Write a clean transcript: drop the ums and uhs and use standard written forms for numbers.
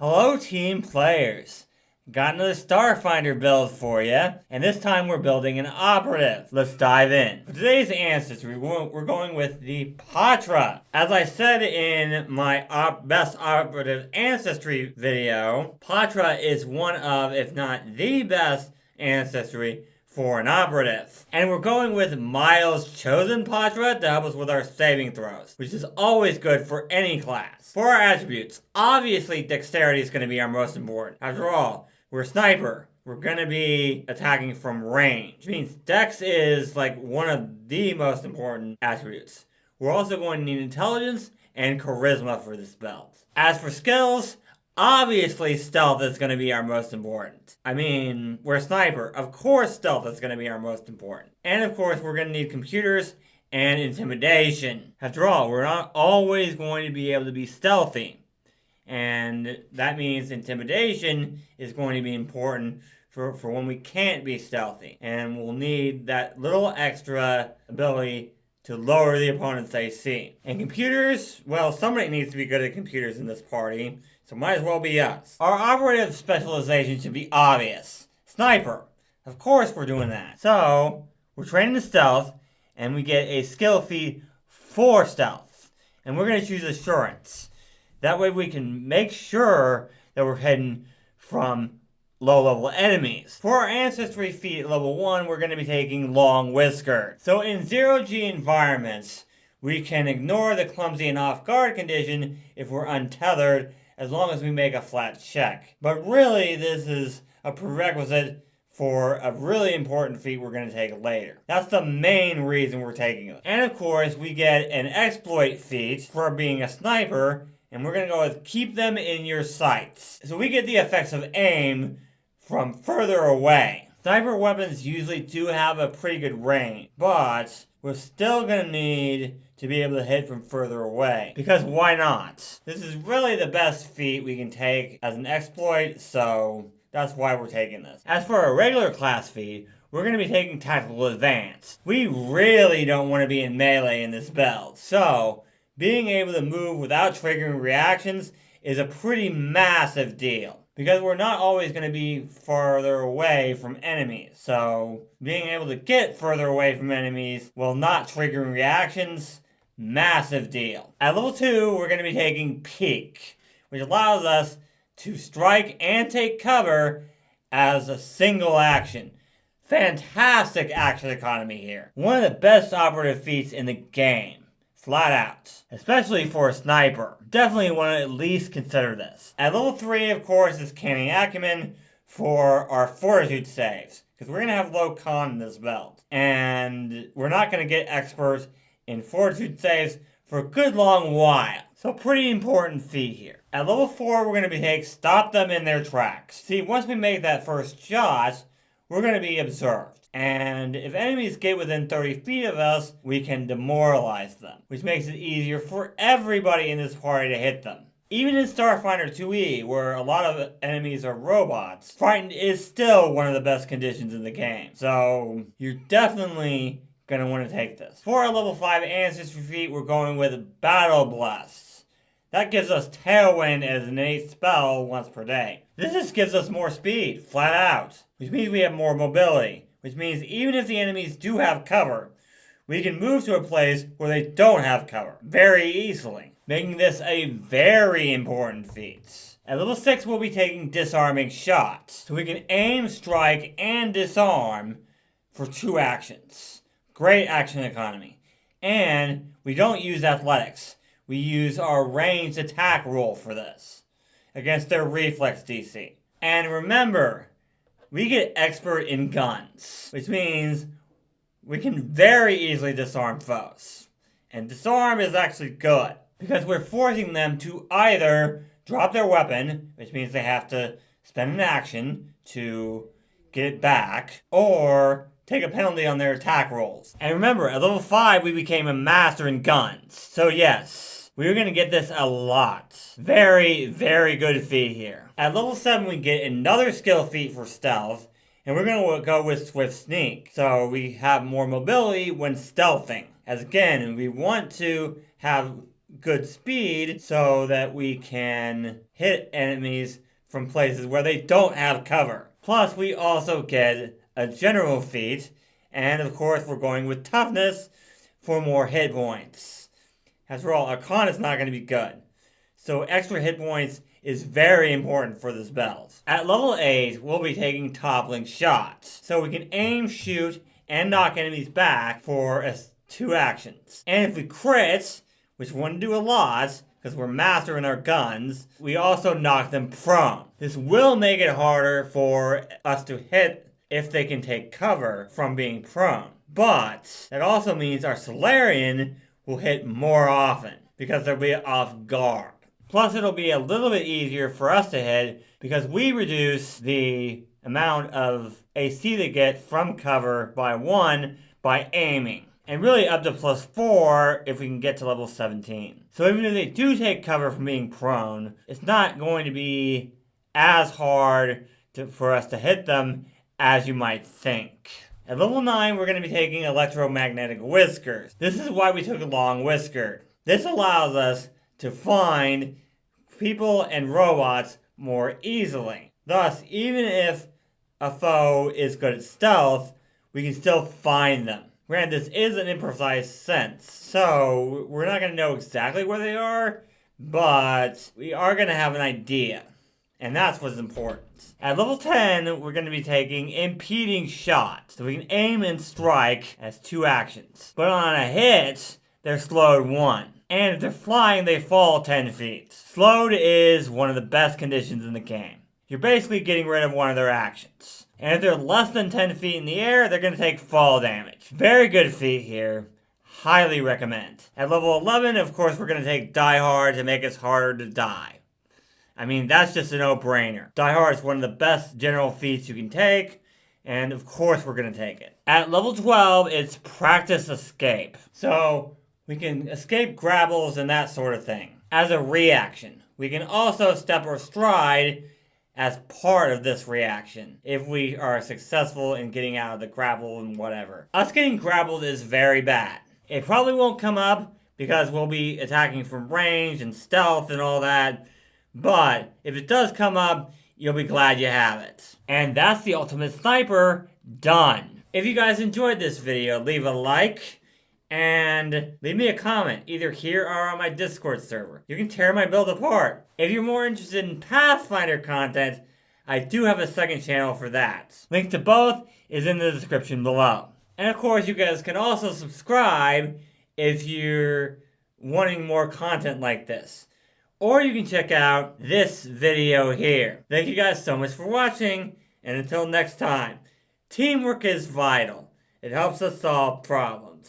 Hello, team players. Got another Starfinder build for you, and this time we're building an Operative. Let's dive in. For today's Ancestry, we're going with the Patra. As I said in my best Operative Ancestry video, Patra is one of, if not the best Ancestry for an Operative. And we're going with Miles' chosen Patra to help us with our saving throws, which is always good for any class. For our attributes, obviously Dexterity is going to be our most important. After all, we're a sniper. We're going to be attacking from range, which means Dex is like one of the most important attributes. We're also going to need Intelligence and Charisma for this build. As for skills, obviously Stealth is going to be our most important. I mean, we're a sniper. Of course Stealth is going to be our most important. And of course we're going to need computers and intimidation. After all, we're not always going to be able to be stealthy. And that means intimidation is going to be important for when we can't be stealthy. And we'll need that little extra ability to lower the opponent's AC. And computers, well, somebody needs to be good at computers in this party, so might as well be us. Our operative specialization should be obvious. Sniper. Of course we're doing that. So, we're training to stealth, and we get a skill feat for stealth. And we're going to choose Assurance. That way we can make sure that we're hidden from low-level enemies. For our Ancestry feat at level 1, we're going to be taking Long Whisker. So in 0G environments, we can ignore the clumsy and off-guard condition if we're untethered, as long as we make a flat check. But really, this is a prerequisite for a really important feat we're going to take later. That's the main reason we're taking it. And of course, we get an Exploit feat for being a sniper, and we're going to go with Keep Them in Your Sights. So we get the effects of aim from further away. Sniper weapons usually do have a pretty good range, but we're still going to need to be able to hit from further away. Because why not? This is really the best feat we can take as an exploit, so that's why we're taking this. As for a regular class feat, we're going to be taking Tactical Advance. We really don't want to be in melee in this build, so being able to move without triggering reactions is a pretty massive deal, because we're not always going to be farther away from enemies. So being able to get further away from enemies while not triggering reactions, massive deal. At level 2, we're going to be taking Peek, which allows us to strike and take cover as a single action. Fantastic action economy here. One of the best operative feats in the game. Flat out. Especially for a sniper. Definitely want to at least consider this. At level 3, of course, is Canning Acumen for our Fortitude saves, because we're going to have low con in this build. And we're not going to get experts in Fortitude saves for a good long while. So pretty important feat here. At level 4, we're going to be taking Stop Them in Their Tracks. See, once we make that first shot, we're going to be observed. And if enemies get within 30 feet of us, we can demoralize them, which makes it easier for everybody in this party to hit them. Even in Starfinder 2E, where a lot of enemies are robots, Frightened is still one of the best conditions in the game. So you're definitely going to want to take this. For our level 5 Ancestry feat, we're going with Battle Blast. That gives us Tailwind as an innate spell once per day. This just gives us more speed, flat out, which means we have more mobility. Which means even if the enemies do have cover, we can move to a place where they don't have cover very easily, making this a very important feat. At level 6, we'll be taking Disarming Shot, so we can aim, strike, and disarm for 2 actions. Great action economy. And we don't use athletics. We use our ranged attack rule for this, against their reflex DC. And remember, we get expert in guns, which means we can very easily disarm foes. And disarm is actually good, because we're forcing them to either drop their weapon, which means they have to spend an action to get it back, or take a penalty on their attack rolls. And remember, at level 5, we became a master in guns. So yes, we're going to get this a lot. Very, very good feat here. At level 7, we get another skill feat for stealth, and we're going to go with Swift Sneak. So we have more mobility when stealthing. As again, we want to have good speed so that we can hit enemies from places where they don't have cover. Plus, we also get a general feat, and of course, we're going with toughness for more hit points. After all, Arcana is not going to be good. So extra hit points is very important for this belt. At level 8, we'll be taking toppling shots. So we can aim, shoot, and knock enemies back for 2 actions. And if we crit, which we want to do a lot, because we're mastering our guns, we also knock them prone. This will make it harder for us to hit if they can take cover from being prone. But that also means our Solarian will hit more often, because they'll be off guard. Plus, it'll be a little bit easier for us to hit because we reduce the amount of AC they get from cover by 1 by aiming. And really up to +4 if we can get to level 17. So even if they do take cover from being prone, it's not going to be as hard for us to hit them as you might think. At level 9, we're going to be taking electromagnetic whiskers. This is why we took a long whisker. This allows us to find people and robots more easily. Thus, even if a foe is good at stealth, we can still find them. Granted, this is an imprecise sense, so we're not going to know exactly where they are, but we are going to have an idea. And that's what's important. At level 10, we're going to be taking impeding shot. So we can aim and strike as 2 actions. But on a hit, they're slowed 1. And if they're flying, they fall 10 feet. Slowed is one of the best conditions in the game. You're basically getting rid of one of their actions. And if they're less than 10 feet in the air, they're going to take fall damage. Very good feat here. Highly recommend. At level 11, of course, we're going to take Die Hard to make us harder to die. I mean, that's just a no-brainer. Die Hard is one of the best general feats you can take, and of course we're going to take it. At level 12, it's Practice Escape. So we can escape grapbles and that sort of thing as a reaction. We can also step or stride as part of this reaction if we are successful in getting out of the grapple and whatever. Us getting grappled is very bad. It probably won't come up because we'll be attacking from range and stealth and all that. But if it does come up, you'll be glad you have it. And that's the Ultimate Sniper done. If you guys enjoyed this video, leave a like and leave me a comment either here or on my Discord server. You can tear my build apart. If you're more interested in Pathfinder content, I do have a second channel for that. Link to both is in the description below. And of course, you guys can also subscribe if you're wanting more content like this. Or you can check out this video here. Thank you guys so much for watching, and until next time, teamwork is vital. It helps us solve problems.